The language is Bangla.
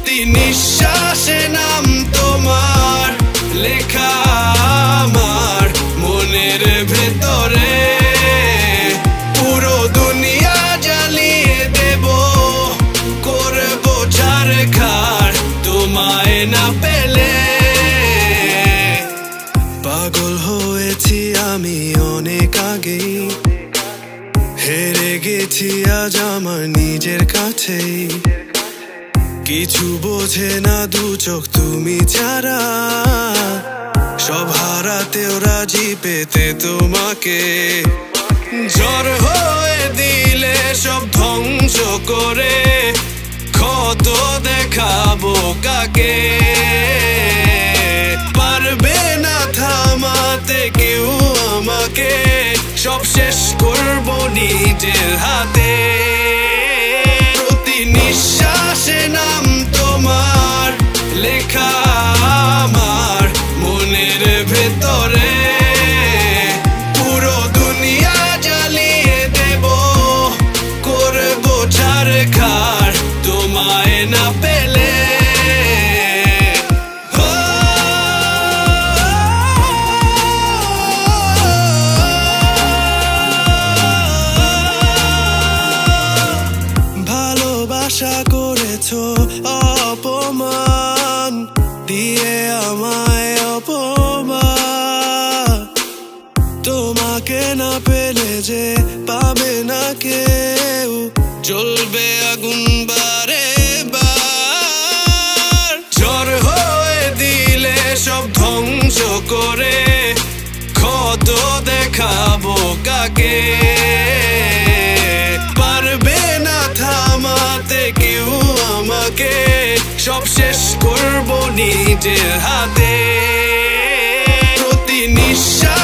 প্রতি নিঃশ্বাসে নাম তোমার লেখা আমার মনের ভেতরে। পুরো দুনিয়া জ্বালিয়ে দেব, করবো ছারখার তোমায় না পেলে। পাগল হয়েছি আমি অনেক আগেই, হেরে গেছি আজ আমার নিজের কাছেই। কিছু বোঝে না দু চোখ তুমি ছাড়া, সব হারাতেও রাজি পেতে তোমাকে। ঝড় হয়ে দিলে সব ধ্বংস করে, ক্ষত দেখাবো কাকে। পারবে না থামাতে কেউ আমাকে, সব শেষ করবো নিজের হাতে। প্রতি নিঃশ্বাসে নাম তোমার লেখা আমার মনের ভেতরে। পুরো দুনিয়া জ্বালিয়ে দেব, করবো ছারখার তোমায় না পেলে। আশা করেছো অপমান দিয়ে আমায় অপমান, তোমাকে না পেলে যে পাবে না কেউ, জ্বলবে আগুন বারে বার। ঝড় হয়ে দিলে সব ধ্বংস করে, ক্ষত দেখাবো কাকে। পারবে না থামাতে কেউ আমাকে, সব শেষ করবো নিজের হাতে। প্রতি নিঃশ্বাস